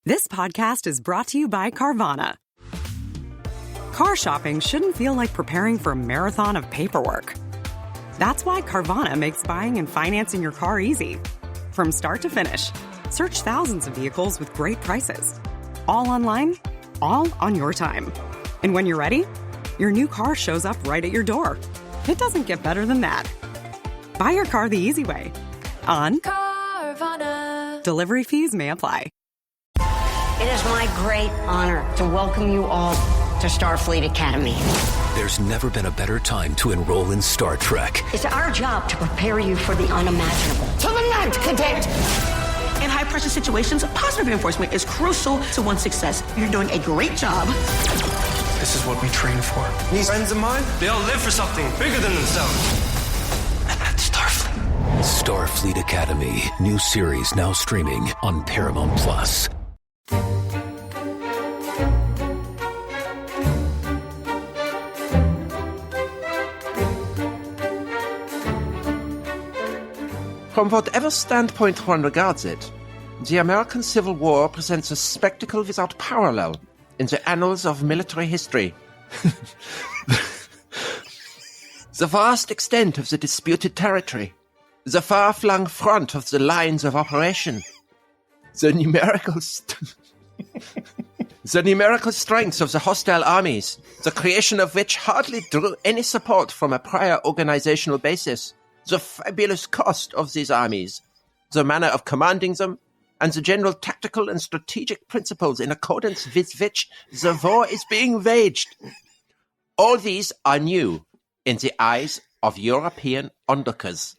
This podcast is brought to you by Carvana. Car shopping shouldn't feel like preparing for a marathon of paperwork. That's why Carvana makes buying and financing your car easy. From start to finish, search thousands of vehicles with great prices. All online, all on your time. And when you're ready, your new car shows up right at your door. It doesn't get better than that. Buy your car the easy way. On Carvana. Delivery fees may apply. It is my great honor to welcome you all to Starfleet Academy. There's never been a better time to enroll in Star Trek. It's our job to prepare you for the unimaginable. To the land, cadet! In high-pressure situations, positive reinforcement is crucial to one's success. You're doing a great job. This is what we train for. These friends of mine, they all live for something bigger than themselves. And that's Starfleet. Starfleet Academy. New series now streaming on Paramount+. From whatever standpoint one regards it, the American Civil War presents a spectacle without parallel in the annals of military history. The vast extent of the disputed territory, the far-flung front of the lines of operation, the numerical strengths of the hostile armies, the creation of which hardly drew any support from a prior organizational basis, the fabulous cost of these armies, the manner of commanding them, and the general tactical and strategic principles in accordance with which the war is being waged. All these are new in the eyes of European onlookers.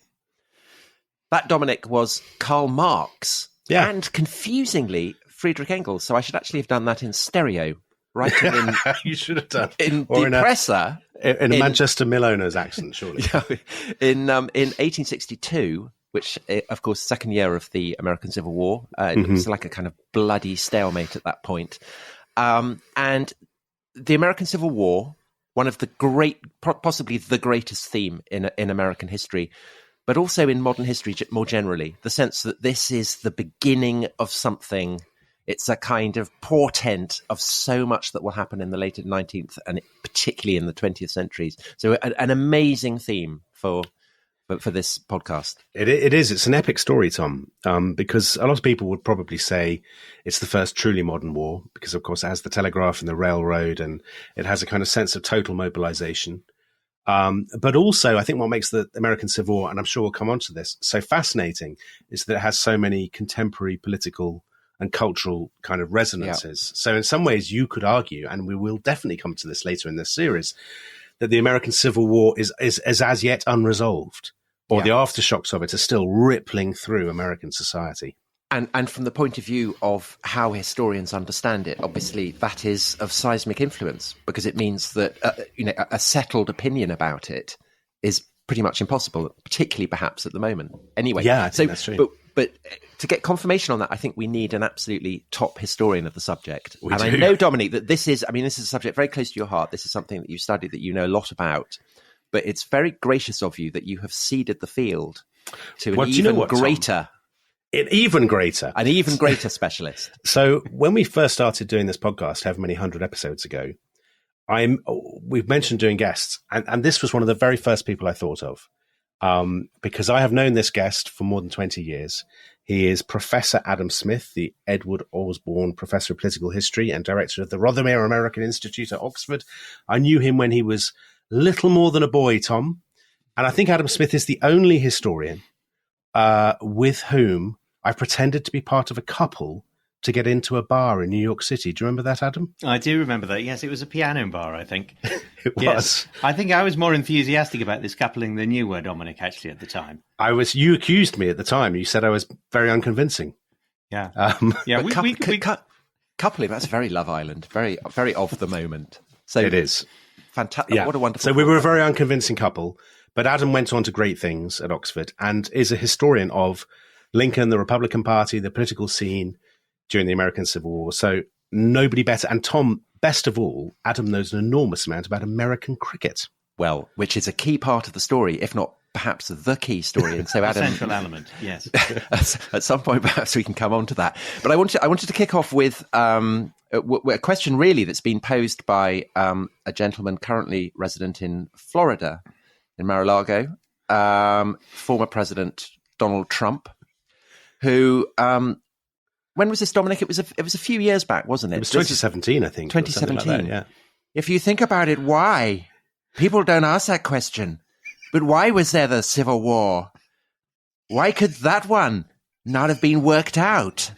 That, Dominic, was Karl Marx and, confusingly, Friedrich Engels. So I should actually have done that in stereo, writing in you should have done in depressor. In a Manchester Mill owner's accent, surely. In 1862, which, of course, second year of the American Civil War. It was like a kind of bloody stalemate at that point. And the American Civil War, one of the great, possibly the greatest theme in American history, but also in modern history more generally, the sense that this is the beginning of something. It's a kind of portent of so much that will happen in the later 19th and particularly in the 20th centuries. So an amazing theme for this podcast. It is. It's an epic story, Tom, because a lot of people would probably say it's the first truly modern war because, of course, it has the telegraph and the railroad and it has a kind of sense of total mobilization. But also, I think what makes the American Civil War, and I'm sure we'll come on to this, so fascinating is that it has so many contemporary political and cultural kind of resonances. Yeah. So in some ways you could argue, and we will definitely come to this later in this series, that the American Civil War is as yet unresolved, or the aftershocks of it are still rippling through American society. And from the point of view of how historians understand it, obviously that is of seismic influence, because it means that a settled opinion about it is pretty much impossible, particularly perhaps at the moment. Anyway, yeah, I think that's true. But to get confirmation on that, I think we need an absolutely top historian of the subject. We do. I know, Dominic, that this is a subject very close to your heart. This is something that you've studied, that you know a lot about. But it's very gracious of you that you have ceded the field to an even greater specialist. So when we first started doing this podcast, however many 100 episodes ago, we've mentioned doing guests, and this was one of the very first people I thought of. Because I have known this guest for more than 20 years. He is Professor Adam Smith, the Edward Osborne Professor of Political History and Director of the Rothermere American Institute at Oxford. I knew him when he was little more than a boy, Tom. And I think Adam Smith is the only historian with whom I've pretended to be part of a couple to get into a bar in New York City. Do you remember that, Adam? I do remember that. Yes, it was a piano bar, I think. It was. Yes. I think I was more enthusiastic about this coupling than you were, Dominic, actually, at the time. You accused me at the time. You said I was very unconvincing. Yeah. Coupling, that's very Love Island. Very, very of the moment. So it is. Fantastic. Yeah. What a wonderful So we were a very unconvincing couple, but Adam went on to great things at Oxford and is a historian of Lincoln, the Republican Party, the political scene during the American Civil War. So nobody better. And Tom, best of all, Adam knows an enormous amount about American cricket. Well, which is a key part of the story, if not perhaps the key story. And so, Adam, central element, yes. At some point, perhaps we can come on to that. But I wanted to kick off with a question really that's been posed by a gentleman currently resident in Florida, in Mar-a-Lago, former President Donald Trump, who when was this, Dominic? It was a few years back, wasn't it? It was 2017, I think. 2017. Like that, yeah. If you think about it, why? People don't ask that question. But why was there the Civil War? Why could that one not have been worked out?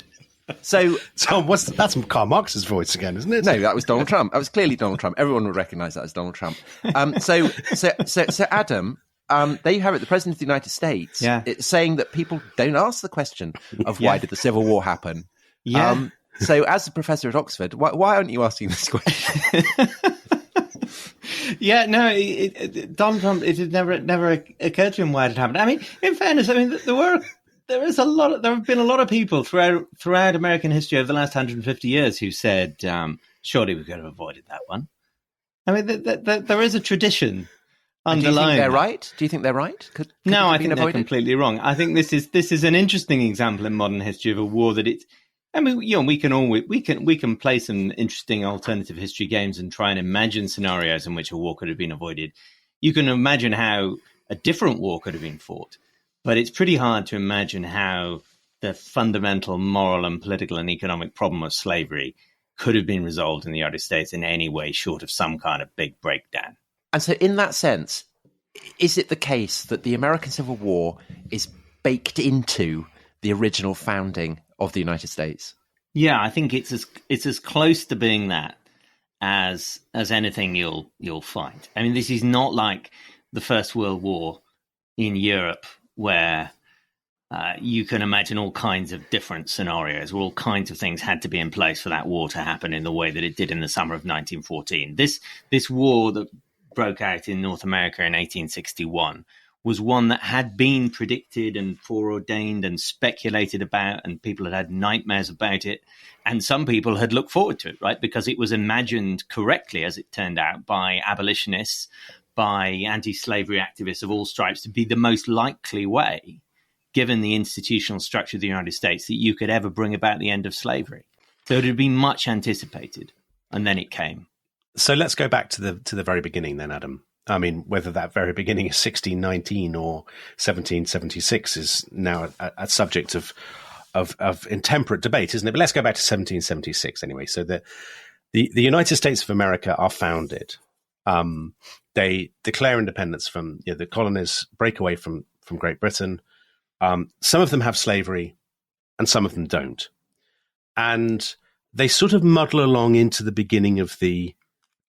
So, Tom, that's Karl Marx's voice again, isn't it? No, that was Donald Trump. That was clearly Donald Trump. Everyone would recognise that as Donald Trump. So Adam, there you have it. The President of the United States it's saying that people don't ask the question of why did the Civil War happen. Yeah. So, as a professor at Oxford, why aren't you asking this question? Yeah, no, Donald Trump. It had never occurred to him why it had happened. I mean, in fairness, I mean there have been a lot of people throughout American history over the last 150 years who said, surely we could have avoided that one. I mean, there is a tradition underlying. Do you think they're right? Do you think they're right? No, I think they're completely wrong. I think this is an interesting example in modern history of a war that it's. I mean, we can play some interesting alternative history games and try and imagine scenarios in which a war could have been avoided. You can imagine how a different war could have been fought, but it's pretty hard to imagine how the fundamental moral and political and economic problem of slavery could have been resolved in the United States in any way short of some kind of big breakdown. And so, in that sense, is it the case that the American Civil War is baked into the original founding of the United States? Yeah, I think it's as close to being that as anything you'll find. I mean, this is not like the First World War in Europe, where you can imagine all kinds of different scenarios, where all kinds of things had to be in place for that war to happen in the way that it did in the summer of 1914. This war that broke out in North America in 1861 was one that had been predicted and foreordained and speculated about, and people had had nightmares about it. And some people had looked forward to it, right? Because it was imagined correctly, as it turned out, by abolitionists, by anti-slavery activists of all stripes, to be the most likely way, given the institutional structure of the United States, that you could ever bring about the end of slavery. So it had been much anticipated, and then it came. So let's go back to the very beginning then, Adam. I mean, whether that very beginning is 1619 or 1776 is now a subject of intemperate debate, isn't it? But let's go back to 1776 anyway. So the United States of America are founded. They declare independence from the colonies, break away from Great Britain. Some of them have slavery and some of them don't. And they sort of muddle along into the beginning of the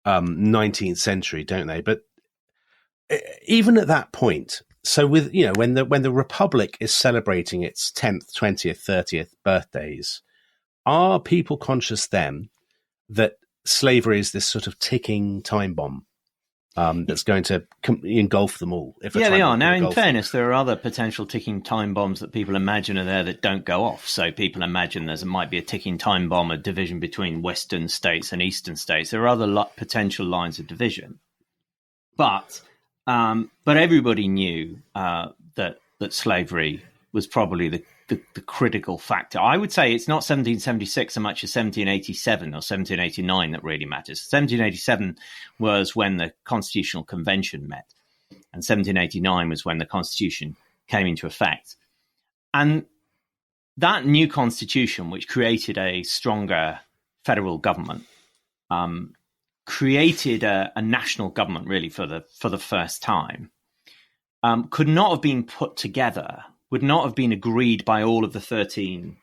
19th century, don't they? But even at that point, so with when the Republic is celebrating its 10th, 20th, 30th birthdays, are people conscious then that slavery is this sort of ticking time bomb that's going to engulf them all? Yeah, they are. Now, in fairness, there are other potential ticking time bombs that people imagine are there that don't go off. So people imagine there might be a ticking time bomb, a division between Western states and Eastern states. There are other potential lines of division, but everybody knew that slavery was probably the critical factor. I would say it's not 1776 so much as 1787 or 1789 that really matters. 1787 was when the Constitutional Convention met, and 1789 was when the Constitution came into effect. And that new Constitution, which created a stronger federal government, created a national government really for the first time, could not have been put together, would not have been agreed by all of the 13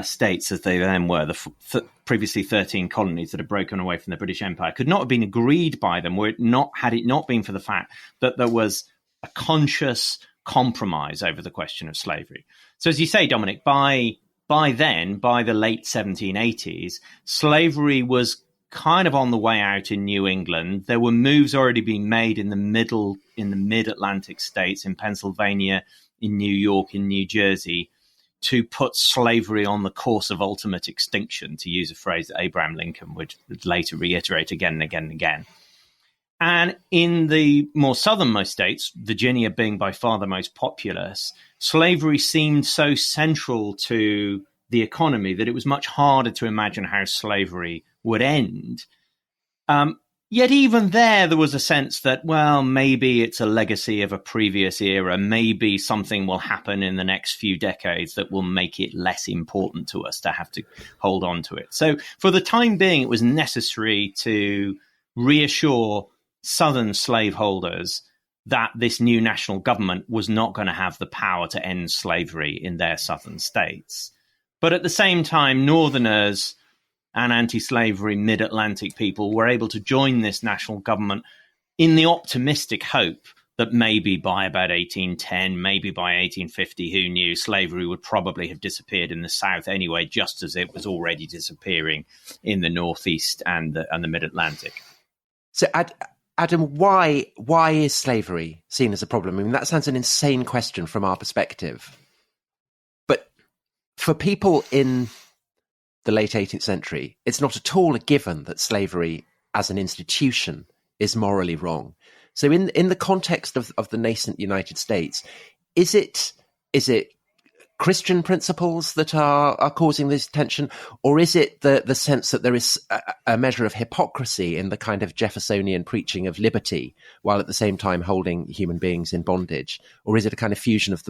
states as they then were, the previously 13 colonies that had broken away from the British Empire, could not have been agreed by them had it not been for the fact that there was a conscious compromise over the question of slavery. So as you say, Dominic, by the late 1780s, slavery was kind of on the way out in New England. There were moves already being made in the mid-Atlantic states, in Pennsylvania, in New York, in New Jersey, to put slavery on the course of ultimate extinction, to use a phrase that Abraham Lincoln would later reiterate again and again and again. And in the more southernmost states, Virginia being by far the most populous, slavery seemed so central to the economy that it was much harder to imagine how slavery would end. Yet even there was a sense that, well, maybe it's a legacy of a previous era. Maybe something will happen in the next few decades that will make it less important to us to have to hold on to it. So for the time being, it was necessary to reassure Southern slaveholders that this new national government was not going to have the power to end slavery in their Southern states. But at the same time, Northerners and anti-slavery mid-Atlantic people were able to join this national government in the optimistic hope that maybe by about 1810, maybe by 1850, who knew, slavery would probably have disappeared in the South anyway, just as it was already disappearing in the Northeast and the mid-Atlantic. So, Adam, why is slavery seen as a problem? I mean, that sounds an insane question from our perspective. But for people in the late 18th century, it's not at all a given that slavery as an institution is morally wrong. So in the context of the nascent United States, is it Christian principles that are causing this tension, or is it the sense that there is a measure of hypocrisy in the kind of Jeffersonian preaching of liberty, while at the same time holding human beings in bondage? Or is it a kind of fusion of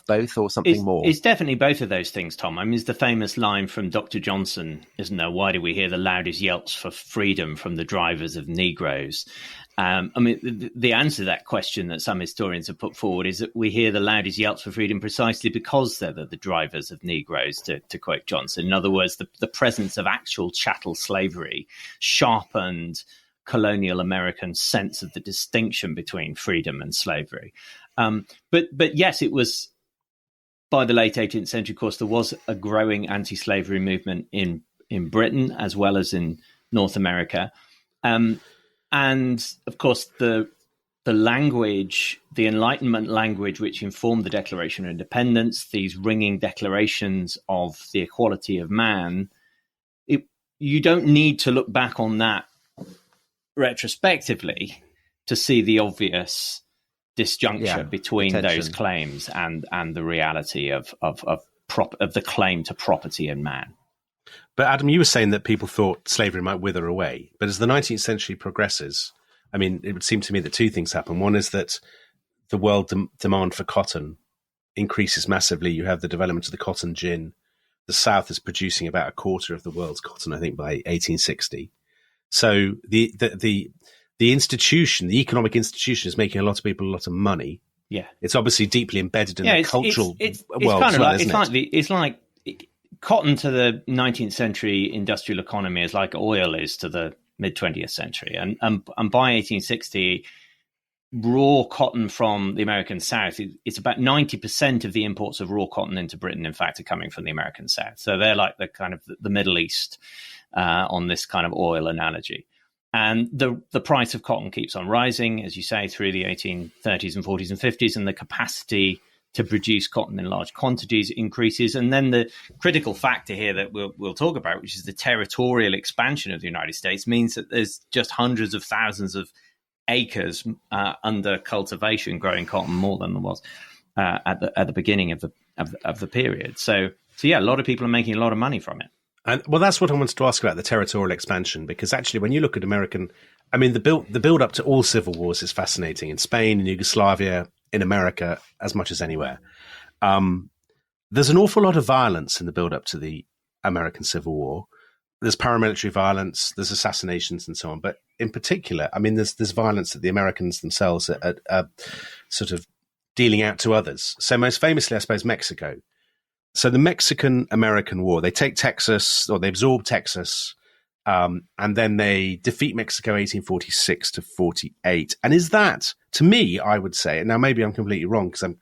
both, or something more? It's definitely both of those things, Tom. I mean, it's the famous line from Dr. Johnson, isn't there? Why do we hear the loudest yelps for freedom from the drivers of Negroes? I mean, the answer to that question that some historians have put forward is that we hear the loudest yelps for freedom precisely because they're the drivers of Negroes, to quote Johnson. In other words, the presence of actual chattel slavery sharpened colonial American sense of the distinction between freedom and slavery. But yes, it was by the late 18th century, of course, there was a growing anti-slavery movement in Britain as well as in North America. And of course, the language, the Enlightenment language, which informed the Declaration of Independence, these ringing declarations of the equality of man, you don't need to look back on that retrospectively to see the obvious disjuncture between those claims and the reality of the claim to property and man. But Adam, you were saying that people thought slavery might wither away. But as the 19th century progresses, I mean, it would seem to me that two things happen. One is that the world demand for cotton increases massively. You have the development of the cotton gin. The South is producing about a quarter of the world's cotton, I think, by 1860. So the institution, the economic institution, is making a lot of people a lot of money. Yeah, it's obviously deeply embedded in the cultural world. Kind of well, it's like cotton to the 19th century industrial economy is like oil is to the mid 20th century, and by 1860, raw cotton from the American South, it's about 90% of the imports of raw cotton into Britain, in fact, are coming from the American South. So they're like the kind of the Middle East on this kind of oil analogy. And the price of cotton keeps on rising, as you say, through the 1830s and 40s and 50s, and the capacity to produce cotton in large quantities increases. And then the critical factor here that we'll talk about, which is the territorial expansion of the United States, means that there's just hundreds of thousands of acres under cultivation growing cotton, more than there was at the beginning of the period. So yeah, a lot of people are making a lot of money from it. And well, that's what I wanted to ask about, the territorial expansion, because actually, when you look at American, I mean, the build up to all civil wars is fascinating. In Spain, in Yugoslavia, in America, as much as anywhere. There's an awful lot of violence in the build up to the American Civil War. There's paramilitary violence, there's assassinations and so on. But in particular, I mean, there's violence that the Americans themselves are sort of dealing out to others. So most famously, I suppose, Mexico. So the Mexican-American War, they take Texas, or they absorb Texas, and then they defeat Mexico 1846 to 48. And is that, to me, I would say, and now maybe I'm completely wrong because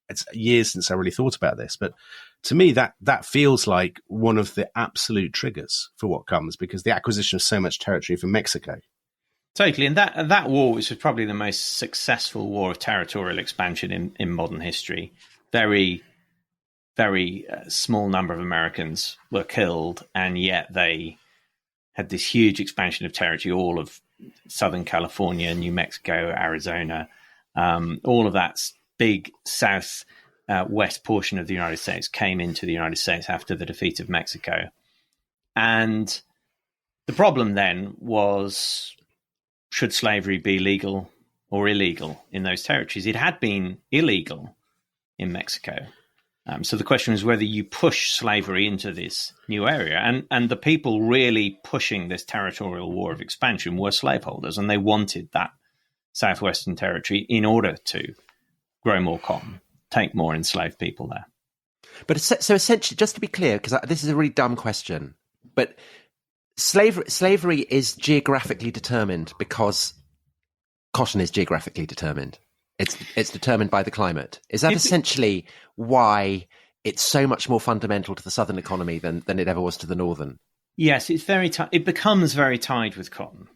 it's years since I really thought about this, but to me that feels like one of the absolute triggers for what comes, because the acquisition of so much territory from Mexico. Totally, and that war, which was probably the most successful war of territorial expansion in modern history, very small number of Americans were killed, and yet they had this huge expansion of territory, all of Southern California, New Mexico, Arizona, all of that big south west portion of the United States came into the United States after the defeat of Mexico. And the problem then was, should slavery be legal or illegal in those territories? It had been illegal in Mexico. So the question was whether you push slavery into this new area. And the people really pushing this territorial war of expansion were slaveholders, and they wanted that southwestern territory in order to grow more cotton, take more enslaved people there. But so essentially, just to be clear, because this is a really dumb question, but slavery is geographically determined because cotton is geographically determined. It's determined by the climate. Is that essentially why it's so much more fundamental to the southern economy than it ever was to the northern? Yes, it's very. It becomes very tied with cotton.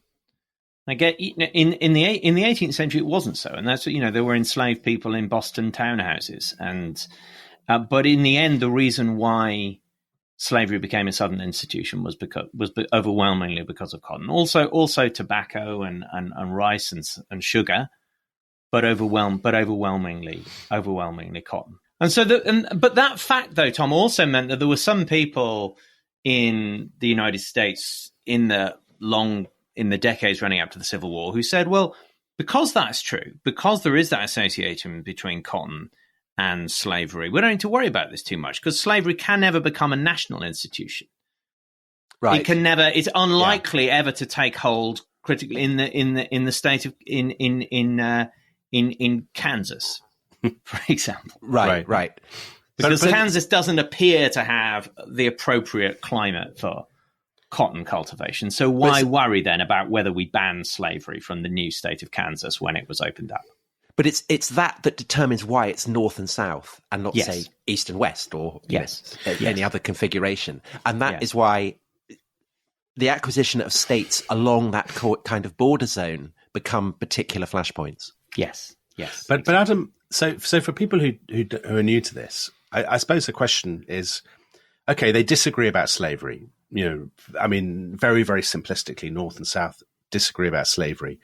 I get in the 18th century it wasn't so, and that's there were enslaved people in Boston townhouses, and but in the end the reason why slavery became a southern institution was overwhelmingly because of cotton. Also tobacco and rice and sugar. But overwhelmingly cotton. And so, but that fact, though, Tom, also meant that there were some people in the United States in the decades running up to the Civil War who said, well, because that's true, because there is that association between cotton and slavery, we don't need to worry about this too much because slavery can never become a national institution. Right? It can never. It's unlikely ever to take hold critically in the state of in Kansas, for example. Right. Because Kansas doesn't appear to have the appropriate climate for cotton cultivation. So why worry then about whether we ban slavery from the new state of Kansas when it was opened up? But it's that determines why it's north and south and not, say, east and west or any other configuration. And that is why the acquisition of states along that kind of border zone become particular flashpoints. Yes. But Adam, so for people who are new to this, I suppose the question is, okay, they disagree about slavery. I mean, very, very simplistically, North and South disagree about slavery.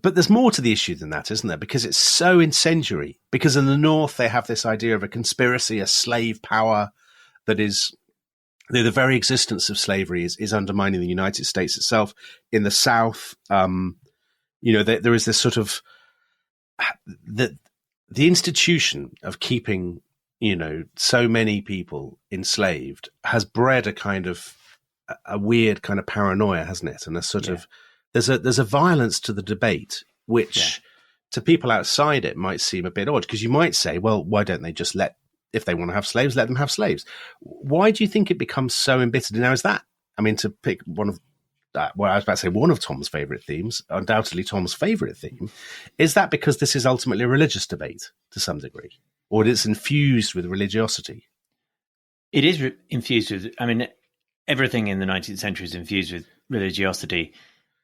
But there's more to the issue than that, isn't there? Because it's so incendiary. Because in the North, they have this idea of a conspiracy, a slave power that is the very existence of slavery is undermining the United States itself. In the South, there is this sort of the institution of keeping, so many people enslaved has bred a kind of a weird kind of paranoia, hasn't it? And a sort of there's a violence to the debate, which to people outside it might seem a bit odd because you might say, well, why don't they just if they want to have slaves, let them have slaves? Why do you think it becomes so embittered? Now, is that, I mean, to pick one of I was about to say one of Tom's favourite themes, undoubtedly Tom's favourite theme, is that because this is ultimately a religious debate to some degree, or it's infused with religiosity? It is infused with, everything in the 19th century is infused with religiosity.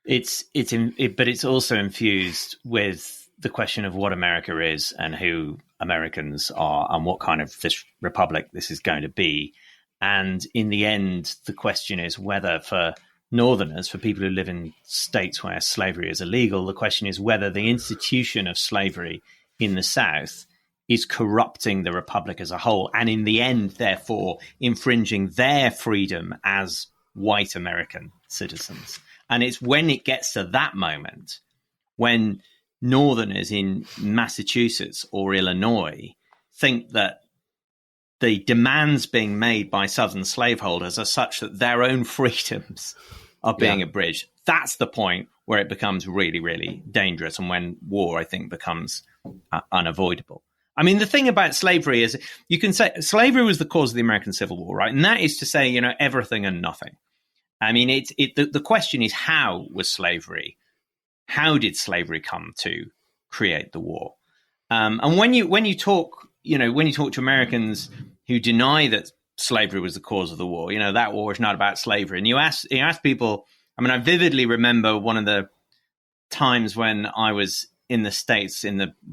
But it's also infused with the question of what America is and who Americans are and what kind of this republic this is going to be. And in the end, the question is whether for Northerners, for people who live in states where slavery is illegal, the question is whether the institution of slavery in the South is corrupting the republic as a whole, and in the end, therefore, infringing their freedom as white American citizens. And it's when it gets to that moment, when Northerners in Massachusetts or Illinois think that the demands being made by Southern slaveholders are such that their own freedoms are being abridged. That's the point where it becomes really, really dangerous, and when war, I think, becomes unavoidable. I mean, the thing about slavery is you can say slavery was the cause of the American Civil War, right? And that is to say, everything and nothing. I mean, the question is, how was slavery? How did slavery come to create the war? And when you talk to Americans who deny that slavery was the cause of the war, that war is not about slavery. And you ask people, I vividly remember one of the times when I was in the States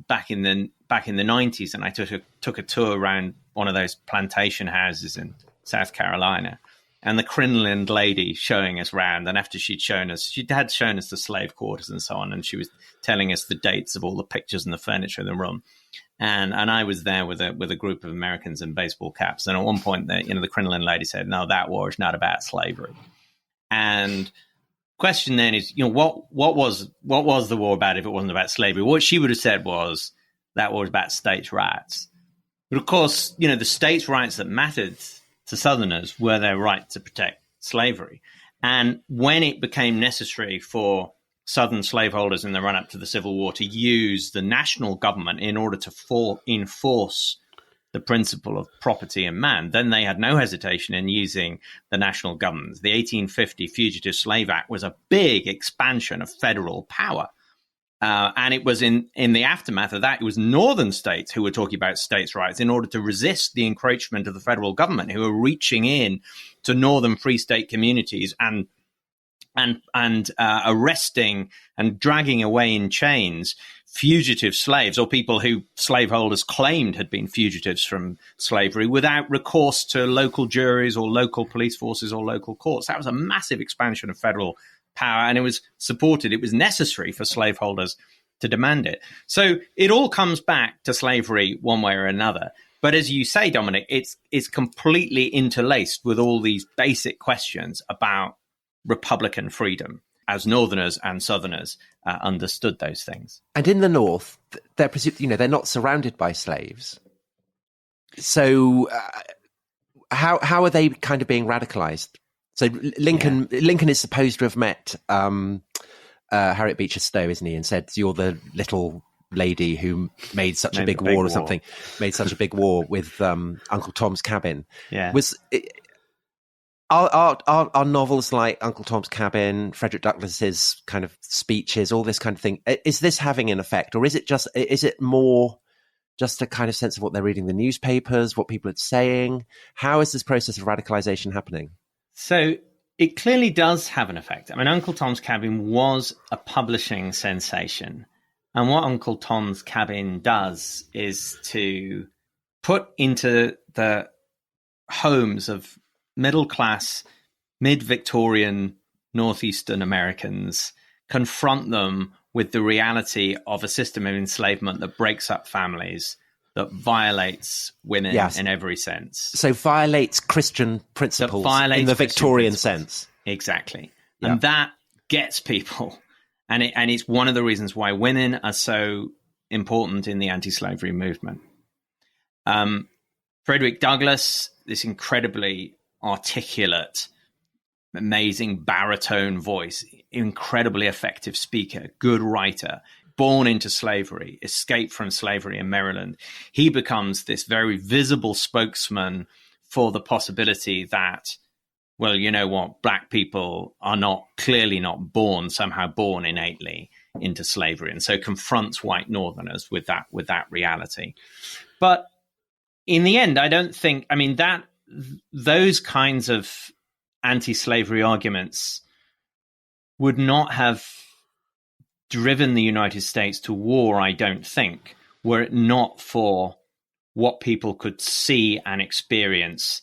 back in the 90s, and I took a tour around one of those plantation houses in South Carolina. and the crinolined lady showing us round. And after she had shown us the slave quarters and so on, and she was telling us the dates of all the pictures and the furniture in the room. And I was there with a group of Americans in baseball caps. And at one point, the crinoline lady said, "No, that war is not about slavery." And question then is, what was the war about if it wasn't about slavery? What she would have said was that war was about states' rights. But of course, the states' rights that mattered to Southerners were their right to protect slavery. And when it became necessary for Southern slaveholders in the run-up to the Civil War to use the national government in order to enforce the principle of property and man, then they had no hesitation in using the national government. The 1850 Fugitive Slave Act was a big expansion of federal power. And it was in the aftermath of that, it was northern states who were talking about states' rights in order to resist the encroachment of the federal government, who were reaching in to northern free state communities and arresting and dragging away in chains fugitive slaves, or people who slaveholders claimed had been fugitives from slavery, without recourse to local juries or local police forces or local courts. That was a massive expansion of federal power, and it was necessary for slaveholders to demand it. So it all comes back to slavery one way or another. But as you say, Dominic, it's completely interlaced with all these basic questions about Republican freedom, as Northerners and Southerners understood those things. And in the North, they're they're not surrounded by slaves. So how are they kind of being radicalized? So Lincoln is supposed to have met Harriet Beecher Stowe, isn't he, and said, "You're the little lady who made such a big war or something, made such a big war with Uncle Tom's Cabin." Yeah. Are novels like Uncle Tom's Cabin, Frederick Douglass's kind of speeches, all this kind of thing, is this having an effect, or is it more just a kind of sense of what they're reading in the newspapers, what people are saying? How is this process of radicalization happening? So it clearly does have an effect. I mean, Uncle Tom's Cabin was a publishing sensation. And what Uncle Tom's Cabin does is to put into the homes of middle-class, mid-Victorian Northeastern Americans, confront them with the reality of a system of enslavement that breaks up families, that violates women in every sense. So violates Christian principles in the Victorian sense. Exactly. Yeah. And that gets people. And it's one of the reasons why women are so important in the anti-slavery movement. Frederick Douglass, this incredibly articulate, amazing baritone voice, incredibly effective speaker, good writer, born into slavery, escaped from slavery in Maryland. He becomes this very visible spokesman for the possibility that, well, you know what, black people are clearly not somehow born innately into slavery, and so confronts white Northerners with that reality. But in the end, I don't think, that those kinds of anti-slavery arguments would not have driven the United States to war, I don't think, were it not for what people could see and experience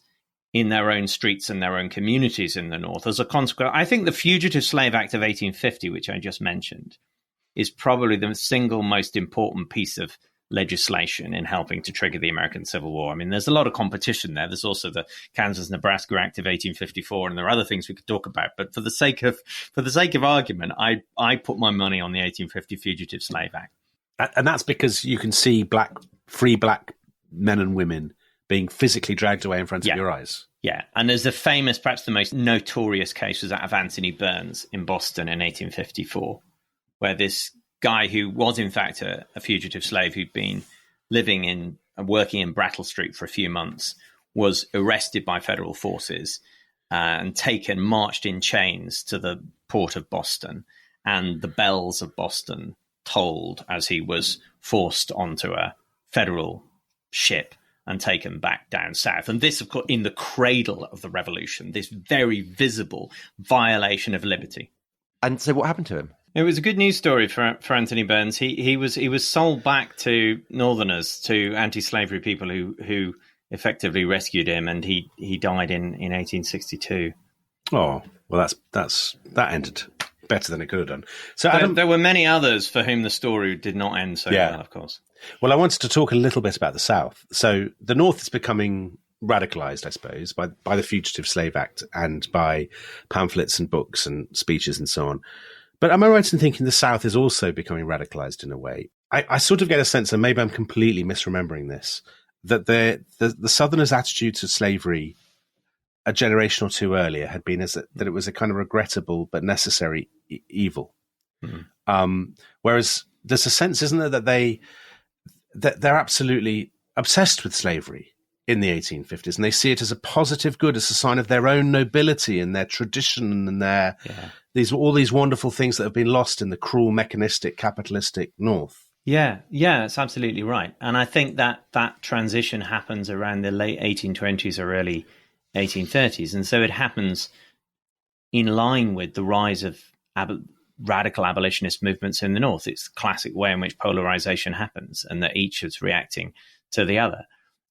in their own streets and their own communities in the North. As a consequence, I think the Fugitive Slave Act of 1850, which I just mentioned, is probably the single most important piece of legislation in helping to trigger the American Civil War. I mean, there's a lot of competition there. There's also the Kansas-Nebraska Act of 1854, and there are other things we could talk about. But for the sake of argument, I put my money on the 1850 Fugitive Slave Act. And that's because you can see free black men and women being physically dragged away in front of your eyes. Yeah, and there's the famous, perhaps the most notorious case was that of Anthony Burns in Boston in 1854, where this guy who was in fact a fugitive slave who'd been living in and working in Brattle Street for a few months was arrested by federal forces and marched in chains to the port of Boston, and the bells of Boston tolled as he was forced onto a federal ship and taken back down south. And this, of course, in the cradle of the revolution, this very visible violation of liberty. And so what happened to him? It was a good news story for Anthony Burns. He was sold back to Northerners, to anti-slavery people who effectively rescued him, and he died in 1862. Oh, well, that ended better than it could have done. So Adam, there were many others for whom the story did not end so well, of course. Well, I wanted to talk a little bit about the South. So the North is becoming radicalized, I suppose, by the Fugitive Slave Act and by pamphlets and books and speeches and so on. But am I right in thinking the South is also becoming radicalized in a way? I sort of get a sense, and maybe I'm completely misremembering this, that the Southerners' attitude to slavery a generation or two earlier had been that it was a kind of regrettable but necessary evil. Mm. Whereas there's a sense, isn't there, that they're absolutely obsessed with slavery in the 1850s, and they see it as a positive good, as a sign of their own nobility and their tradition and their all these wonderful things that have been lost in the cruel, mechanistic, capitalistic North. Yeah, that's absolutely right. And I think that transition happens around the late 1820s or early 1830s. And so it happens in line with the rise of radical abolitionist movements in the North. It's the classic way in which polarization happens, and that each is reacting to the other.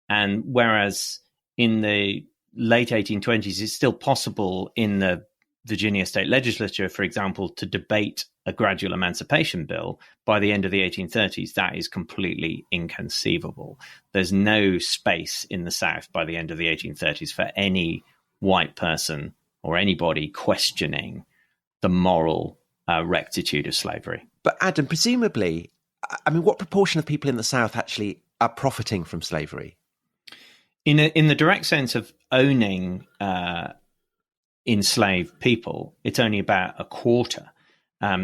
And whereas in the late 1820s, it's still possible in the Virginia state legislature, for example, to debate a gradual emancipation bill, by the end of the 1830s, that is completely inconceivable. There's no space in the South by the end of the 1830s for any white person or anybody questioning the moral rectitude of slavery. But Adam, presumably, I mean, what proportion of people in the South actually are profiting from slavery? In the direct sense of owning enslaved people, it's only about a quarter.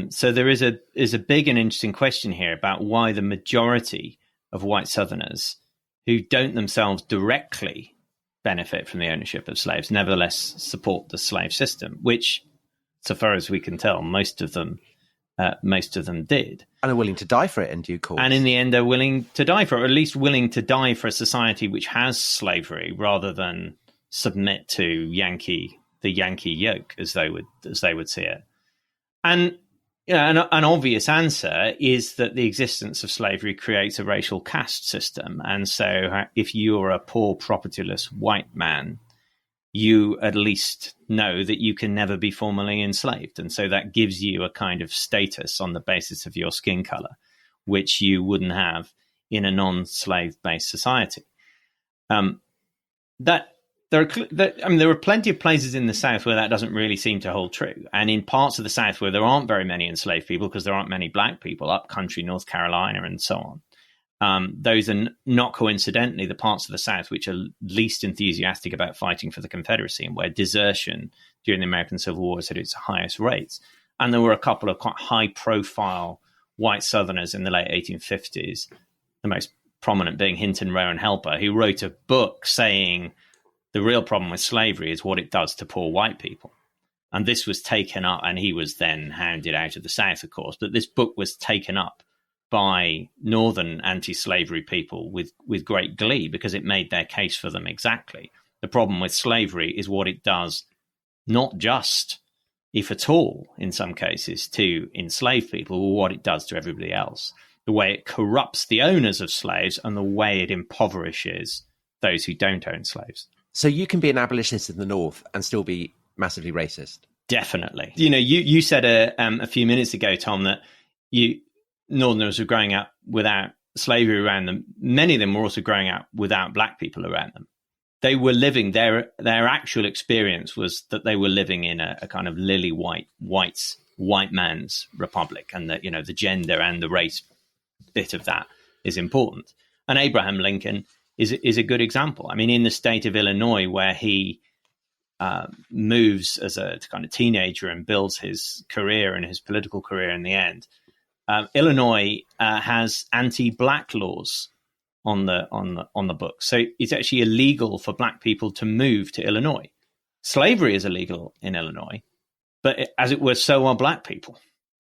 So there is a big and interesting question here about why the majority of white Southerners who don't themselves directly benefit from the ownership of slaves nevertheless support the slave system, which, so far as we can tell, most of them did. And are willing to die for it in due course. And in the end, they're willing to die for it, or at least willing to die for a society which has slavery rather than submit to the Yankee yoke, as they would see it. And an obvious answer is that the existence of slavery creates a racial caste system. And so if you're a poor, propertyless white man, you at least know that you can never be formally enslaved. And so that gives you a kind of status on the basis of your skin color, which you wouldn't have in a non-slave-based society. There are plenty of places in the South where that doesn't really seem to hold true. And in parts of the South where there aren't very many enslaved people, because there aren't many black people, upcountry, North Carolina, and so on. Those are not coincidentally the parts of the South which are least enthusiastic about fighting for the Confederacy, and where desertion during the American Civil War is at its highest rates. And there were a couple of quite high-profile white Southerners in the late 1850s, the most prominent being Hinton, Rowe, and Helper, who wrote a book saying the real problem with slavery is what it does to poor white people. And this was taken up, and he was then hounded out of the South, of course, but this book was taken up by Northern anti-slavery people with great glee, because it made their case for them exactly. The problem with slavery is what it does, not just, if at all, in some cases, to enslaved people, or what it does to everybody else. The way it corrupts the owners of slaves and the way it impoverishes those who don't own slaves. So you can be an abolitionist in the North and still be massively racist? Definitely. You said a few minutes ago, Tom, that Northerners were growing up without slavery around them. Many of them were also growing up without black people around them. They were living, their actual experience was that they were living in a kind of lily white man's republic, and that, the gender and the race bit of that is important. And Abraham Lincoln is a good example. I mean, in the state of Illinois, where he moves as a kind of teenager and builds his career and his political career in the end, Illinois has anti-black laws on the books. So it's actually illegal for black people to move to Illinois. Slavery is illegal in Illinois, but as it were, so are black people.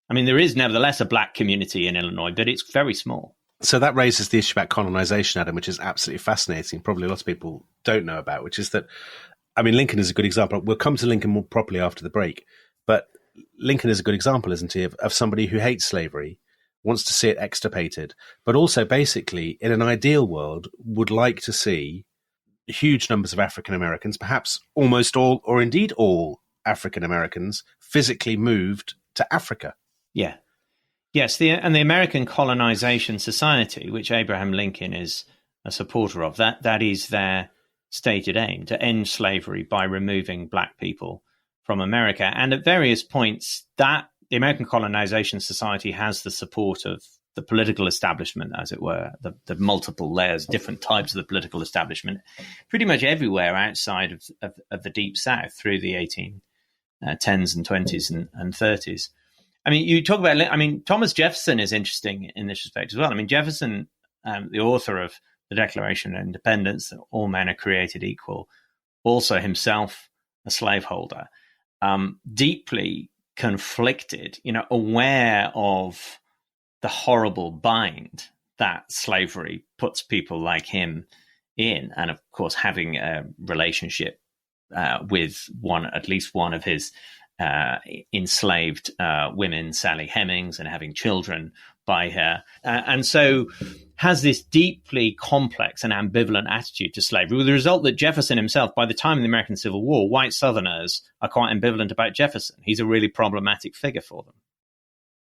I mean, there is nevertheless a black community in Illinois, but it's very small. So that raises the issue about colonization, Adam, which is absolutely fascinating. Probably a lot of people don't know about, which is that, I mean, Lincoln is a good example. We'll come to Lincoln more properly after the break, but Lincoln is a good example, isn't he, of somebody who hates slavery, wants to see it extirpated, but also basically, in an ideal world, would like to see huge numbers of African Americans, perhaps almost all, or indeed all African Americans, physically moved to Africa. Yeah. Yes, the American Colonization Society, which Abraham Lincoln is a supporter of, that is their stated aim, to end slavery by removing black people from America. And at various points, that the American Colonization Society has the support of the political establishment, as it were, the multiple layers, different types of the political establishment, pretty much everywhere outside of the Deep South through the 1810s and 20s and 30s. I mean, you talk about, Thomas Jefferson is interesting in this respect as well. I mean, Jefferson, the author of the Declaration of Independence, that all men are created equal, also himself a slaveholder, deeply conflicted, aware of the horrible bind that slavery puts people like him in, and of course having a relationship with at least one of his enslaved women, Sally Hemings, and having children by her, and so has this deeply complex and ambivalent attitude to slavery, with the result that Jefferson himself, by the time of the American Civil War, white Southerners are quite ambivalent about Jefferson. He's a really problematic figure for them.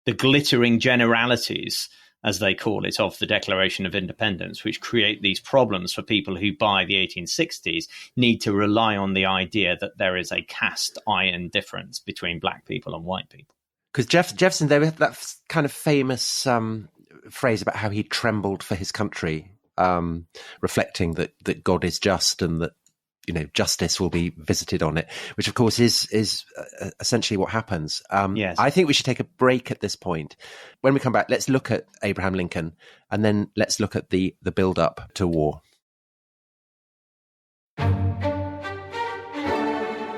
The glittering generalities, as they call it, of the Declaration of Independence, which create these problems for people who, by the 1860s, need to rely on the idea that there is a cast iron difference between black people and white people. Because Jefferson, there was that kind of famous phrase about how he trembled for his country, reflecting that God is just and that justice will be visited on it, which of course is essentially what happens. Yes. I think we should take a break at this point. When we come back, let's look at Abraham Lincoln, and then let's look at the build-up to war.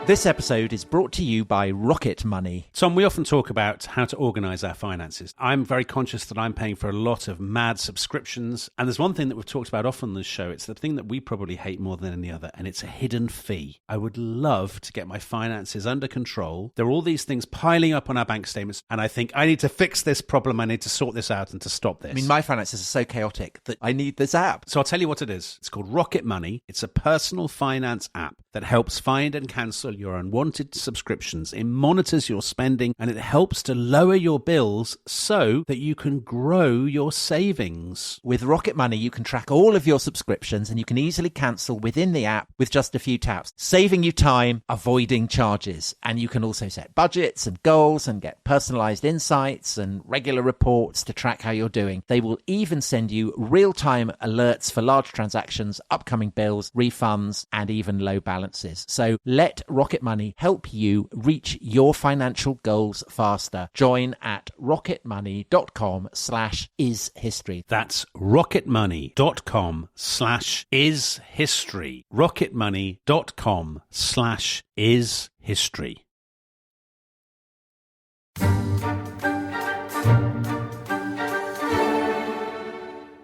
This episode is brought to you by Rocket Money. Tom, we often talk about how to organise our finances. I'm very conscious that I'm paying for a lot of mad subscriptions. And there's one thing that we've talked about often on this show. It's the thing that we probably hate more than any other, and it's a hidden fee. I would love to get my finances under control. There are all these things piling up on our bank statements, and I think I need to fix this problem. I need to sort this out and to stop this. I mean, my finances are so chaotic that I need this app. So I'll tell you what it is. It's called Rocket Money. It's a personal finance app that helps find and cancel your unwanted subscriptions. It monitors your spending, and it helps to lower your bills so that you can grow your savings. With Rocket Money, you can track all of your subscriptions, and you can easily cancel within the app with just a few taps, saving you time, avoiding charges. And you can also set budgets and goals and get personalized insights and regular reports to track how you're doing. They will even send you real-time alerts for large transactions, upcoming bills, refunds, and even low balances. So let Rocket Money help you reach your financial goals faster. Join at rocketmoney.com/ishistory. That's rocketmoney.com/ishistory. rocketmoney.com/ishistory.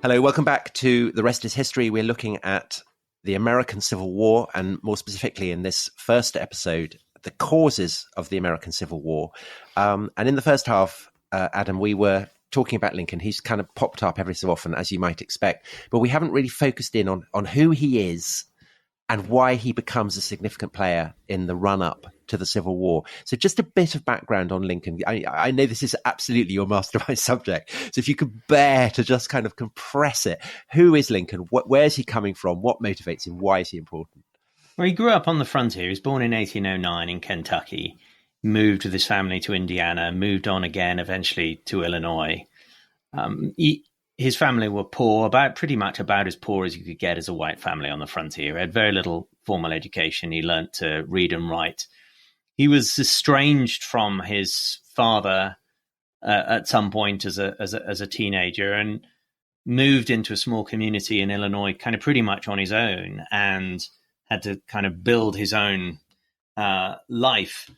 Hello, welcome back to The Rest is History. We're looking at the American Civil War, and more specifically in this first episode, the causes of the American Civil War. And in the first half, Adam, we were talking about Lincoln. He's kind of popped up every so often, as you might expect, but we haven't really focused in on who he is and why he becomes a significant player in the run-up to the Civil War. So just a bit of background on Lincoln. I know this is absolutely your mastermind subject, so if you could bear to just kind of compress it. Who is Lincoln? Where's he coming from? What motivates him? Why is he important? Well, he grew up on the frontier. He was born in 1809 in Kentucky, moved with his family to Indiana, moved on again eventually to Illinois. His family were poor, pretty much about as poor as you could get as a white family on the frontier. He had very little formal education. He learnt to read and write. He was estranged from his father at some point as a teenager, and moved into a small community in Illinois kind of pretty much on his own, and had to kind of build his own life,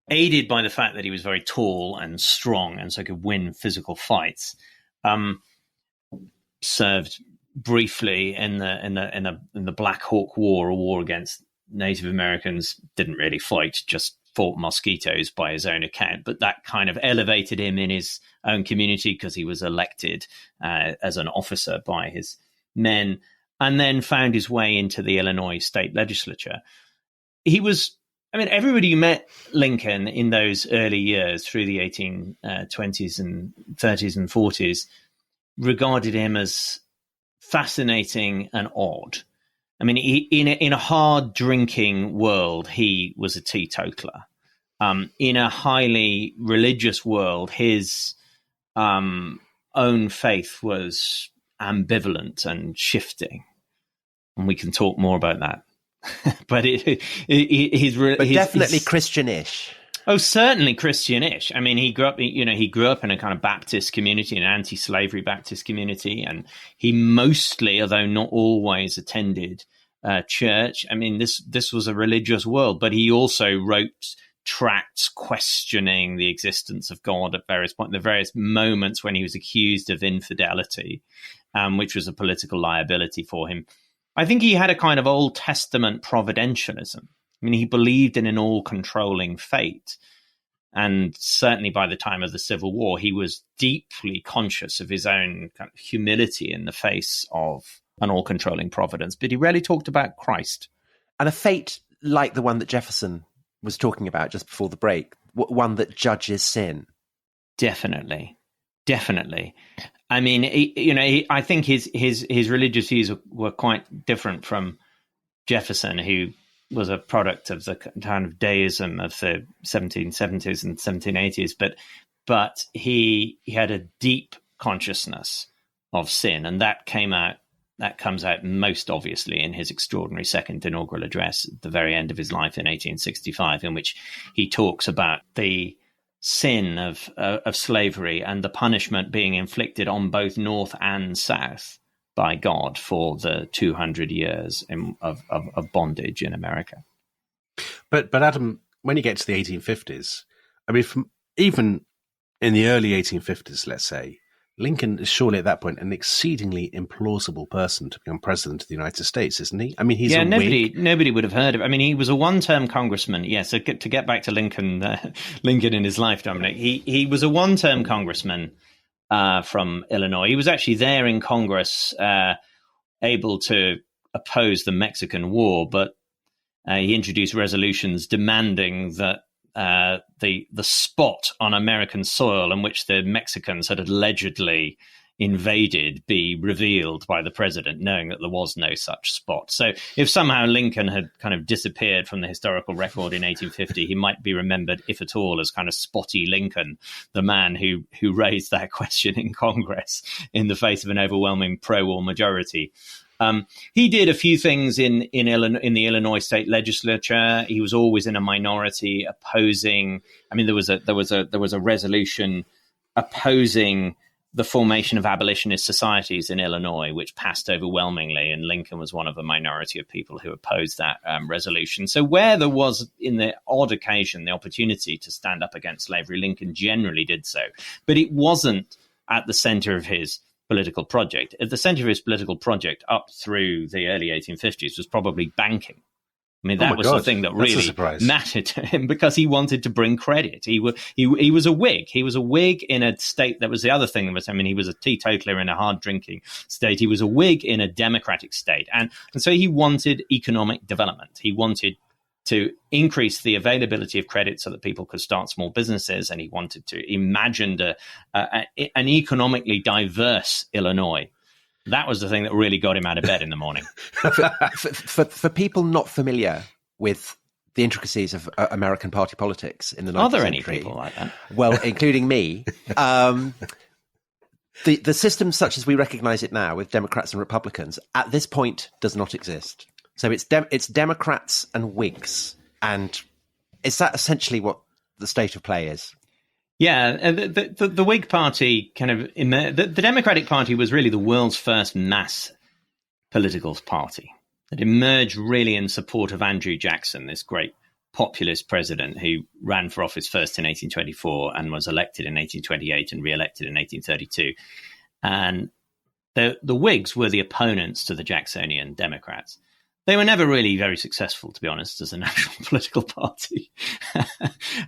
aided by the fact that he was very tall and strong and so could win physical fights. Served briefly in the Black Hawk War, a war against Native Americans. Didn't really fight, just fought mosquitoes by his own account. But that kind of elevated him in his own community because he was elected as an officer by his men. and then found his way into the Illinois state legislature. He was, everybody who met Lincoln in those early years through the 1820s and 30s and 40s regarded him as fascinating and odd. In a hard drinking world, he was a teetotaler. In a highly religious world, his own faith was ambivalent and shifting, and we can talk more about that. But definitely Christian-ish. Oh, certainly Christian-ish. He grew up in a kind of Baptist community, an anti-slavery Baptist community, and he mostly, although not always, attended church. This was a religious world, but he also wrote tracts questioning the existence of God at various points, the various moments when he was accused of infidelity, which was a political liability for him. I think he had a kind of Old Testament providentialism. He believed in an all-controlling fate. And certainly by the time of the Civil War, he was deeply conscious of his own kind of humility in the face of an all-controlling providence. But he rarely talked about Christ. And a fate like the one that Jefferson was talking about just before the break, one that judges sin. Definitely. I think his religious views were quite different from Jefferson, who was a product of the kind of deism of the 1770s and 1780s. But he had a deep consciousness of sin, and that comes out most obviously in his extraordinary second inaugural address at the very end of his life in 1865, in which he talks about the sin of slavery and the punishment being inflicted on both North and South by God for the 200 years of bondage in America. But Adam, when you get to the 1850s, even in the early 1850s, let's say, Lincoln is surely at that point an exceedingly implausible person to become president of the United States, isn't he? He's a Whig. Nobody would have heard of it. He was a one-term congressman. Yeah, so to get back to Lincoln in his life, Dominic, he was a one-term congressman from Illinois. He was actually there in Congress, able to oppose the Mexican War, but he introduced resolutions demanding that the spot on American soil in which the Mexicans had allegedly invaded be revealed by the president, knowing that there was no such spot. So if somehow Lincoln had kind of disappeared from the historical record in 1850, he might be remembered, if at all, as kind of Spotty Lincoln, the man who raised that question in Congress in the face of an overwhelming pro-war majority. He did a few things in the Illinois state legislature. He was always in a minority opposing. There was a resolution opposing the formation of abolitionist societies in Illinois, which passed overwhelmingly, and Lincoln was one of a minority of people who opposed that resolution. So where there was, in the odd occasion, the opportunity to stand up against slavery, Lincoln generally did so. But it wasn't at the center of his political project. At the center of his political project up through the early 1850s was probably banking. That was the thing that really mattered to him, because he wanted to bring credit. He was a Whig. He was a Whig in a state that was the other thing that was, he was a teetotaler in a hard drinking state. He was a Whig in a democratic state. And so he wanted economic development. He wanted to increase the availability of credit so that people could start small businesses. And he wanted to imagine an economically diverse Illinois. That was the thing that really got him out of bed in the morning. For people not familiar with the intricacies of American party politics in the 19th century. Are there any people like that? Well, including me. The system such as we recognize it now with Democrats and Republicans at this point does not exist. So it's Democrats and Whigs. And is that essentially what the state of play is? Yeah, the Whig Party the Democratic Party was really the world's first mass political party that emerged really in support of Andrew Jackson, this great populist president who ran for office first in 1824 and was elected in 1828 and re-elected in 1832. And the Whigs were the opponents to the Jacksonian Democrats. They were never really very successful, to be honest, as a national political party.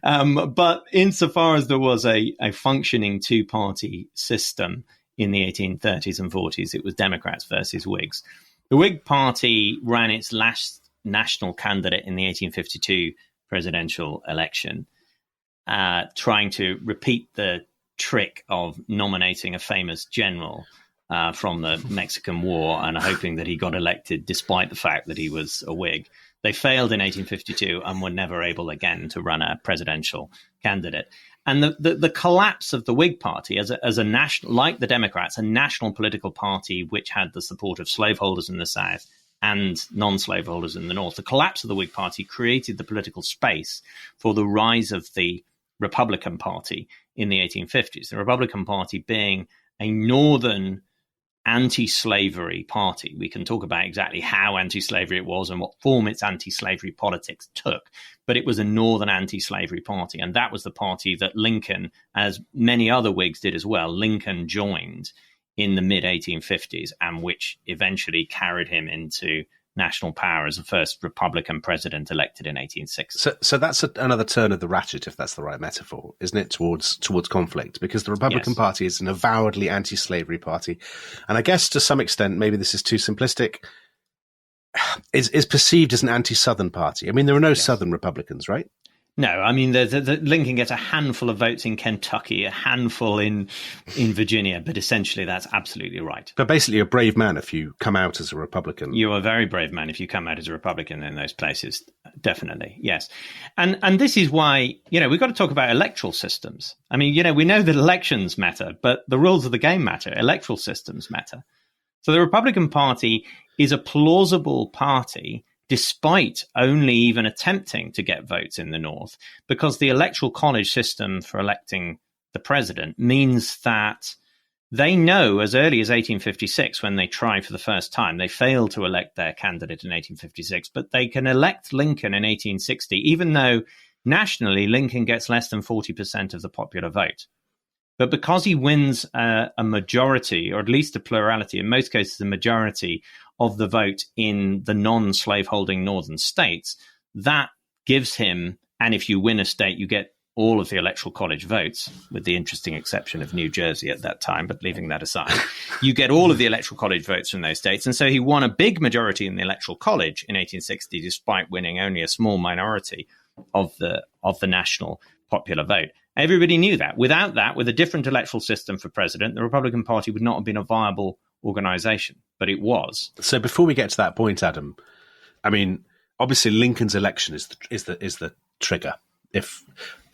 But insofar as there was a functioning two-party system in the 1830s and 40s, it was Democrats versus Whigs. The Whig Party ran its last national candidate in the 1852 presidential election, trying to repeat the trick of nominating a famous general from the Mexican War and hoping that he got elected despite the fact that he was a Whig. They failed in 1852 and were never able again to run a presidential candidate. And the collapse of the Whig Party as a national, like the Democrats, a national political party which had the support of slaveholders in the South and non-slaveholders in the North, the collapse of the Whig Party created the political space for the rise of the Republican Party in the 1850s. The Republican Party being a northern anti-slavery party. We can talk about exactly how anti-slavery it was and what form its anti-slavery politics took, but it was a northern anti-slavery party, and that was the party that Lincoln, as many other Whigs did as well, Lincoln joined in the mid-1850s, and which eventually carried him into national power as the first Republican president elected in 1860. So that's another turn of the ratchet, if that's the right metaphor, isn't it, towards conflict? Because the Republican Party is an avowedly anti-slavery party. And I guess to some extent, maybe this is too simplistic, is perceived as an anti-Southern party. I mean, there are no Southern Republicans, right? No, I mean, the Lincoln gets a handful of votes in Kentucky, a handful in Virginia, but essentially that's absolutely right. But basically, you're a brave man if you come out as a Republican. You're a very brave man if you come out as a Republican in those places, definitely, yes. And this is why, we've got to talk about electoral systems. I mean, we know that elections matter, but the rules of the game matter. Electoral systems matter. So the Republican Party is a plausible party despite only even attempting to get votes in the North, because the electoral college system for electing the president means that they know as early as 1856, when they try for the first time, they fail to elect their candidate in 1856, but they can elect Lincoln in 1860, even though nationally Lincoln gets less than 40% of the popular vote. But because he wins a majority, or at least a plurality, in most cases a majority of the vote in the non-slaveholding northern states, that gives him, and if you win a state, you get all of the electoral college votes, with the interesting exception of New Jersey at that time, but leaving that aside, you get all of the electoral college votes from those states. And so he won a big majority in the electoral college in 1860, despite winning only a small minority of the national popular vote. Everybody knew that. Without that, with a different electoral system for president, the Republican Party would not have been a viable organization, but it was. So before we get to that point, Adam, I mean, obviously Lincoln's election is the trigger. I've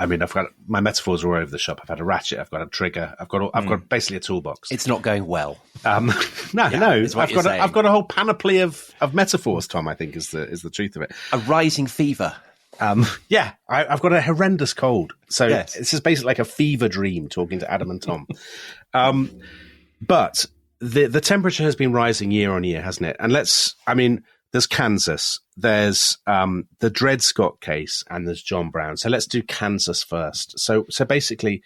got my metaphors are all over the shop. I've had a ratchet, I've got a trigger, I've got basically a toolbox. It's not going well. No. I've got a whole panoply of metaphors, Tom, I think is the truth of it. A rising fever. I've got a horrendous cold. So This is basically like a fever dream talking to Adam and Tom. But the temperature has been rising year on year, hasn't it? And there's Kansas, there's the Dred Scott case, and there's John Brown. So let's do Kansas first. So basically,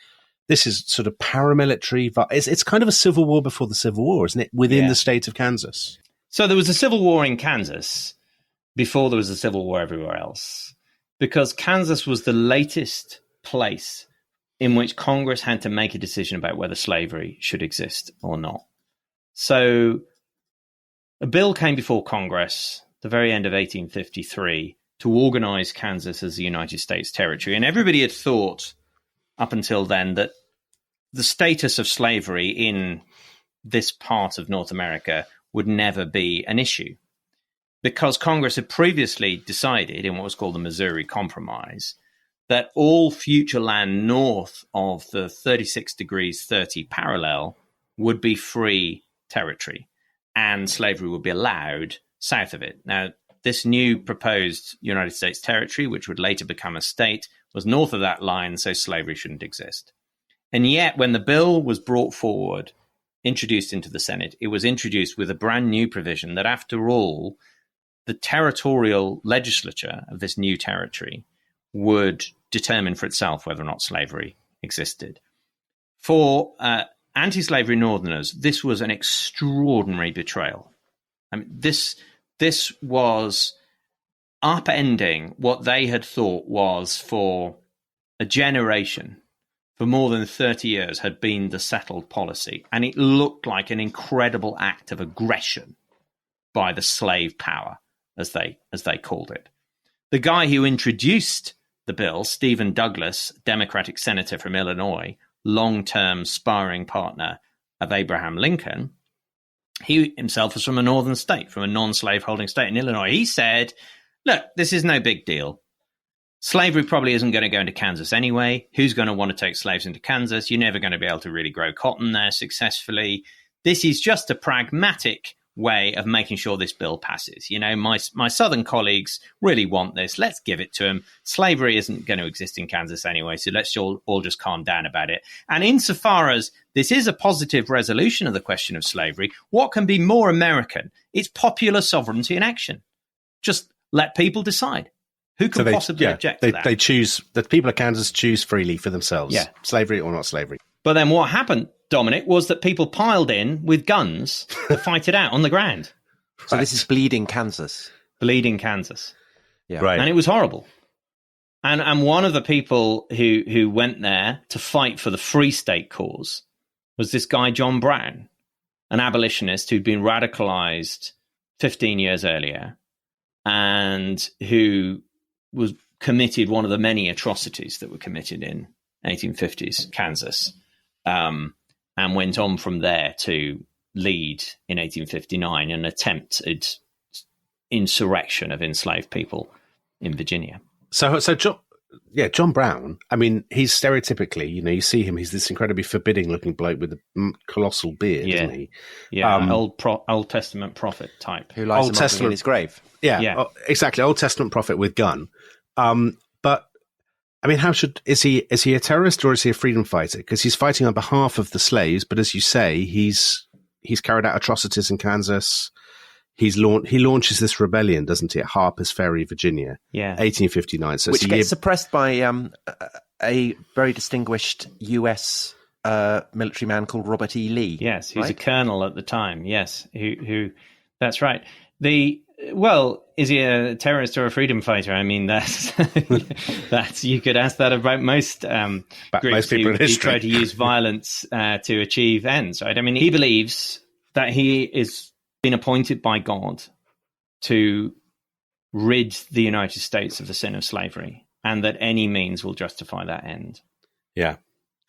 this is sort of paramilitary. It's kind of a civil war before the Civil War, isn't it? Within the state of Kansas. So there was a civil war in Kansas before there was a civil war everywhere else, because Kansas was the latest place in which Congress had to make a decision about whether slavery should exist or not. So a bill came before Congress at the very end of 1853 to organize Kansas as a United States territory. And everybody had thought up until then that the status of slavery in this part of North America would never be an issue, because Congress had previously decided in what was called the Missouri Compromise that all future land north of the 36 degrees 30 parallel would be free territory, and slavery would be allowed south of it. Now, this new proposed United States territory, which would later become a state, was north of that line, so slavery shouldn't exist. And yet, when the bill was brought forward, introduced into the Senate, it was introduced with a brand new provision that, after all, the territorial legislature of this new territory would determine for itself whether or not slavery existed. For anti-slavery Northerners, this was an extraordinary betrayal. I mean, this was upending what they had thought was, for a generation, for more than 30 years, had been the settled policy. And it looked like an incredible act of aggression by the slave power, as they called it. The guy who introduced the bill, Stephen Douglas, Democratic senator from Illinois, long-term sparring partner of Abraham Lincoln, he himself was from a northern state, from a non-slave holding state in Illinois. He said, look, this is no big deal. Slavery probably isn't going to go into Kansas anyway. Who's going to want to take slaves into Kansas? You're never going to be able to really grow cotton there successfully. This is just a pragmatic way of making sure this bill passes. You know, my southern colleagues really want this. Let's give it to them. Slavery isn't going to exist in Kansas anyway, so let's all just calm down about it. And insofar as this is a positive resolution of the question of slavery, what can be more American? It's popular sovereignty in action. Just let people decide. Who can possibly object to that? They choose, the people of Kansas choose freely for themselves, slavery or not slavery. But then what happened, Dominic, was that people piled in with guns to fight it out on the ground. So this is bleeding Kansas. Bleeding Kansas. Yeah. Right. And it was horrible. And one of the people who went there to fight for the Free State cause was this guy, John Brown, an abolitionist who'd been radicalized 15 years earlier and who was committed one of the many atrocities that were committed in 1850s Kansas, and went on from there to lead in 1859 an attempted insurrection of enslaved people in Virginia. So John Brown, I mean, he's stereotypically, you know, you see him, he's this incredibly forbidding looking bloke with a colossal beard, isn't he? Yeah, Old Testament prophet type. Who lies among in his grave. Yeah, exactly. Old Testament prophet with gun. But I mean, is he a terrorist or is he a freedom fighter? Because he's fighting on behalf of the slaves, but as you say, he's carried out atrocities in Kansas. He launches this rebellion, doesn't he, at Harper's Ferry, Virginia, 1859. So which gets suppressed by a very distinguished U.S. military man called Robert E. Lee. Yes, who's a colonel at the time. Yes, who that's right. Is he a terrorist or a freedom fighter? I mean, that's you could ask that about most groups who try to use violence to achieve ends, right? I mean, he believes that he is been appointed by God to rid the United States of the sin of slavery, and that any means will justify that end. Yeah.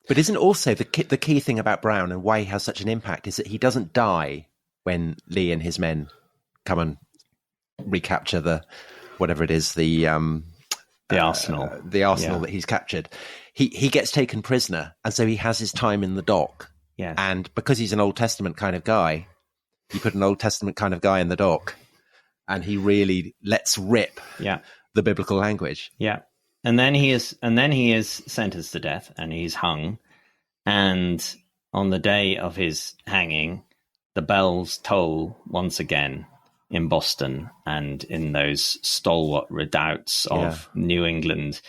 But isn't also the key thing about Brown and why he has such an impact is that he doesn't die when Lee and his men come and recapture the arsenal that he's captured. He gets taken prisoner, and so he has his time in the dock. Yeah. And because he's an Old Testament kind of guy, you put an Old Testament kind of guy in the dock, and he really lets rip the biblical language. Yeah. And then he is sentenced to death, and he's hung. And on the day of his hanging, the bells toll once again in Boston and in those stalwart redoubts of New England,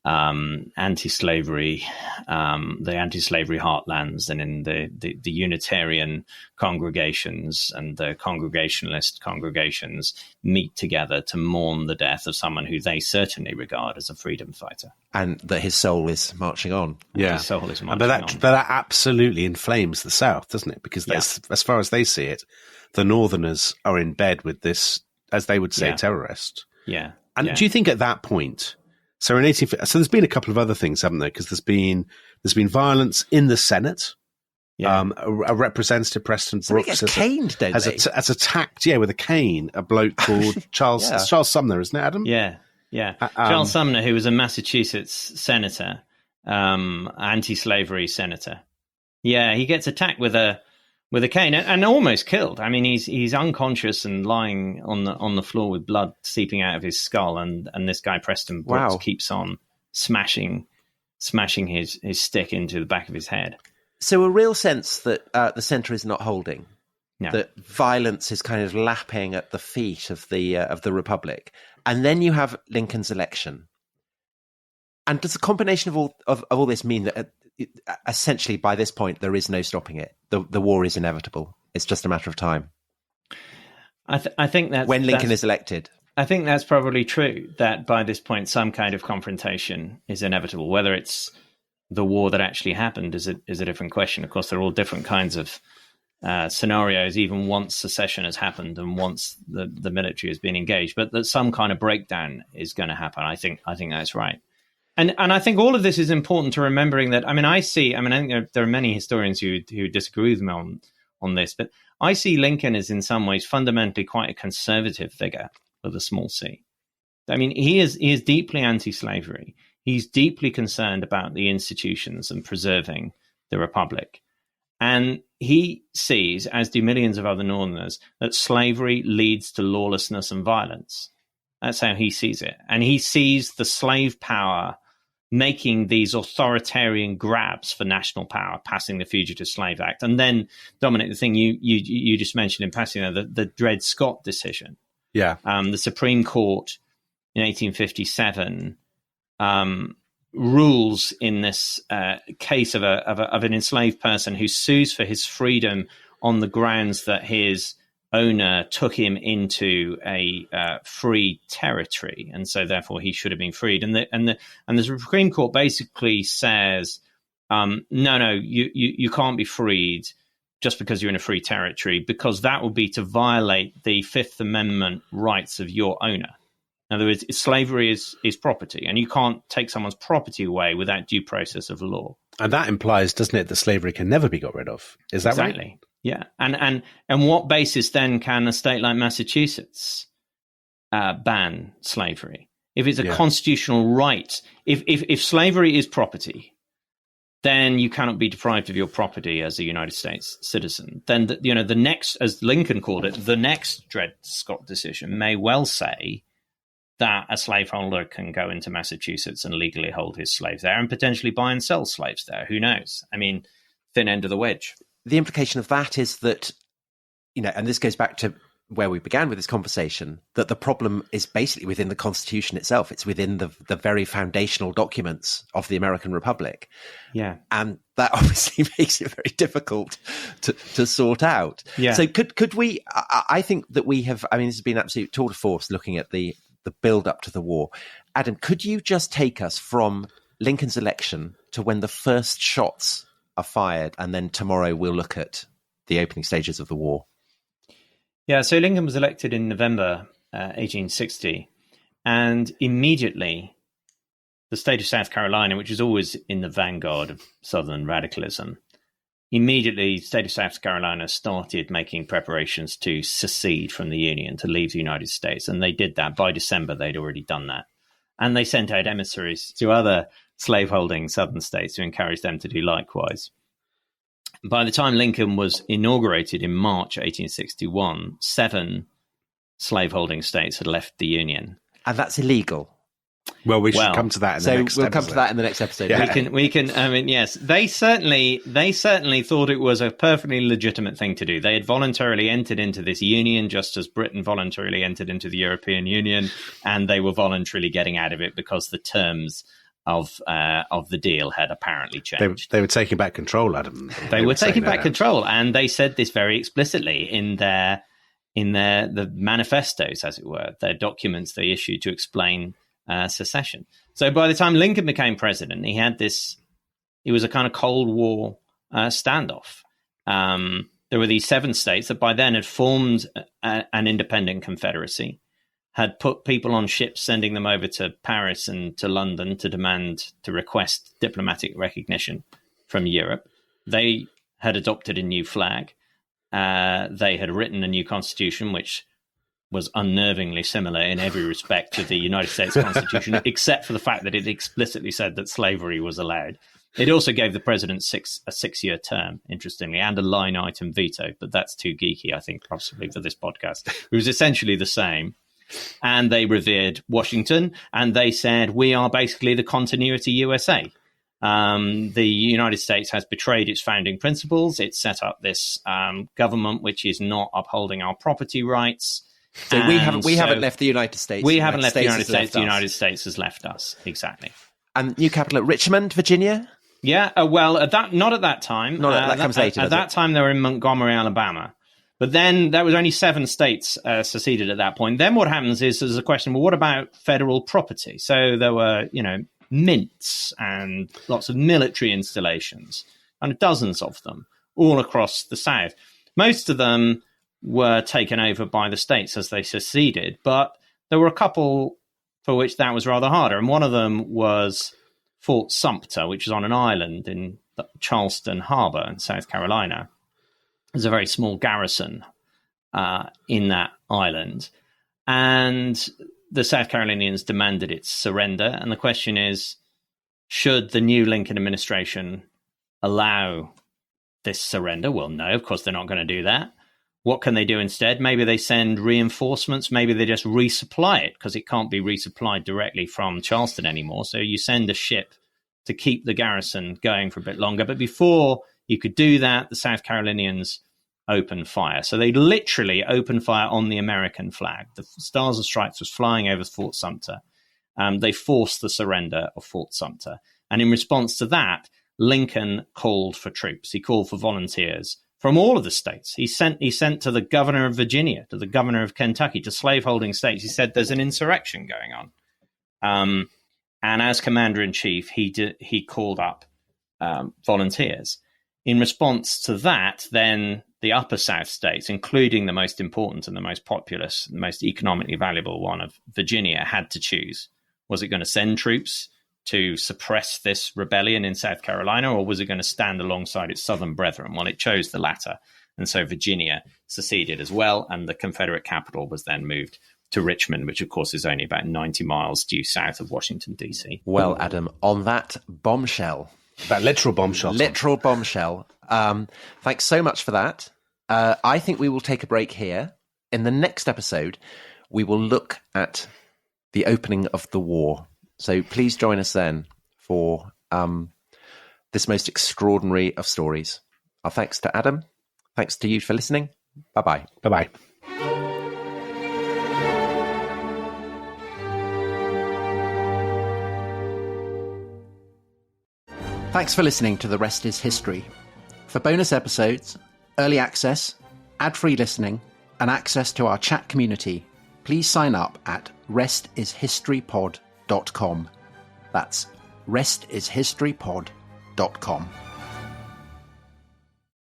anti-slavery, the anti-slavery heartlands, and in the Unitarian congregations and the Congregationalist congregations meet together to mourn the death of someone who they certainly regard as a freedom fighter. And that his soul is marching on. Yeah. His soul is marching but that absolutely inflames the South, doesn't it? Because as far as they see it, the Northerners are in bed with this, as they would say, terrorist. Yeah. And do you think at that point, so in 1850, so there's been a couple of other things, haven't there? Because there's been violence in the Senate. Yeah. A representative, Preston Brooks, has attacked, with a cane, a bloke called Charles Sumner, isn't it, Adam? Yeah, yeah. Charles Sumner, who was a Massachusetts senator, anti-slavery senator. Yeah, he gets attacked with a cane and almost killed. I mean, he's unconscious and lying on the floor with blood seeping out of his skull, and this guy Preston Brooks keeps on smashing his stick into the back of his head. So a real sense that the centre is not holding, that violence is kind of lapping at the feet of the Republic, and then you have Lincoln's election. And does the combination of all this mean that essentially by this point there is no stopping it? The war is inevitable. It's just a matter of time. I think that when Lincoln is elected, I think that's probably true. That by this point some kind of confrontation is inevitable. Whether it's the war that actually happened is a different question. Of course, there are all different kinds of scenarios, even once secession has happened and once the military has been engaged, but that some kind of breakdown is going to happen. I think that's right. And I think all of this is important to remembering that, I think there are many historians who disagree with me on this, but I see Lincoln as in some ways fundamentally quite a conservative figure with a small c. He is deeply anti-slavery. He's deeply concerned about the institutions and preserving the republic. And he sees, as do millions of other Northerners, that slavery leads to lawlessness and violence. That's how he sees it. And he sees the slave power making these authoritarian grabs for national power, passing the Fugitive Slave Act. And then, Dominic, the thing you just mentioned in passing there, the Dred Scott decision. Yeah. The Supreme Court in 1857 rules in this case of an enslaved person who sues for his freedom on the grounds that his owner took him into a free territory, and so therefore he should have been freed. And the Supreme Court basically says, no, you can't be freed just because you're in a free territory, because that would be to violate the Fifth Amendment rights of your owner. In other words, slavery is property, and you can't take someone's property away without due process of law. And that implies, doesn't it, that slavery can never be got rid of? Is that exactly right? Yeah. And what basis then can a state like Massachusetts ban slavery? If it's a constitutional right, if slavery is property, then you cannot be deprived of your property as a United States citizen. Then the next, as Lincoln called it, the next Dred Scott decision may well say that a slaveholder can go into Massachusetts and legally hold his slaves there and potentially buy and sell slaves there. Who knows? Thin end of the wedge. The implication of that is that, and this goes back to where we began with this conversation, that the problem is basically within the Constitution itself. It's within the very foundational documents of the American Republic. Yeah. And that obviously makes it very difficult to sort out. Yeah. So could we, I think that we have, this has been absolute tour de force looking at the build up to the war. Adam, could you just take us from Lincoln's election to when the first shots are fired, and then tomorrow we'll look at the opening stages of the war? Yeah, so Lincoln was elected in November 1860, and immediately the state of South Carolina, which is always in the vanguard of Southern radicalism, immediately the state of South Carolina started making preparations to secede from the Union, to leave the United States, and they did that. By December, they'd already done that. And they sent out emissaries to other slaveholding Southern states to encourage them to do likewise. By the time Lincoln was inaugurated in March 1861, 7 slaveholding states had left the Union. And that's illegal. Well, we should come to that in the next episode. We'll come to that in the next episode. Yeah. We can, yes, they certainly thought it was a perfectly legitimate thing to do. They had voluntarily entered into this union, just as Britain voluntarily entered into the European Union, and they were voluntarily getting out of it because the terms of the deal had apparently changed. They were taking back control, Adam. They were taking back control, and they said this very explicitly in the manifestos, as it were, their documents they issued to explain secession. So by the time Lincoln became president, it was a kind of Cold War standoff. There were these 7 states that by then had formed an independent confederacy, had put people on ships, sending them over to Paris and to London to request diplomatic recognition from Europe. They had adopted a new flag. They had written a new constitution, which was unnervingly similar in every respect to the United States Constitution, except for the fact that it explicitly said that slavery was allowed. It also gave the president a 6-year term, interestingly, and a line item veto, but that's too geeky, I think, possibly for this podcast. It was essentially the same. And they revered Washington, and they said, we are basically the continuity USA. The United States has betrayed its founding principles. It's set up this government which is not upholding our property rights. So we haven't left the United States. We haven't left the United States. The United States has left us. Exactly. And new capital at Richmond, Virginia? Yeah. Well, not at that time. That comes later. At that time, they were in Montgomery, Alabama. But then there was only 7 states seceded at that point. Then what happens is there's a question, well, what about federal property? So there were, mints and lots of military installations, and dozens of them all across the South. Most of them were taken over by the states as they seceded, but there were a couple for which that was rather harder. And one of them was Fort Sumter, which is on an island in Charleston Harbor in South Carolina. There's a very small garrison in that island. And the South Carolinians demanded its surrender. And the question is, should the new Lincoln administration allow this surrender? Well, no, of course they're not going to do that. What can they do instead? Maybe they send reinforcements. Maybe they just resupply it, because it can't be resupplied directly from Charleston anymore. So you send a ship to keep the garrison going for a bit longer. But before you could do that, the South Carolinians opened fire. So they literally opened fire on the American flag. The Stars and Stripes was flying over Fort Sumter. They forced the surrender of Fort Sumter. And in response to that, Lincoln called for troops. He called for volunteers from all of the states. He sent to the governor of Virginia, to the governor of Kentucky, to slaveholding states. He said, there's an insurrection going on. And as commander-in-chief, he called up volunteers. In response to that, then the upper South states, including the most important and the most populous, the most economically valuable one of Virginia, had to choose. Was it going to send troops to suppress this rebellion in South Carolina, or was it going to stand alongside its southern brethren? Well, it chose the latter. And so Virginia seceded as well, and the Confederate capital was then moved to Richmond, which, of course, is only about 90 miles due south of Washington, D.C. Well, Adam, on that bombshell. That literal bombshell. Literal bombshell. Thanks so much for that. I think we will take a break here. In the next episode, we will look at the opening of the war. So please join us then for this most extraordinary of stories. Our thanks to Adam. Thanks to you for listening. Bye-bye. Bye-bye. Thanks for listening to The Rest is History. For bonus episodes, early access, ad-free listening, and access to our chat community, please sign up at restishistorypod.com. That's restishistorypod.com.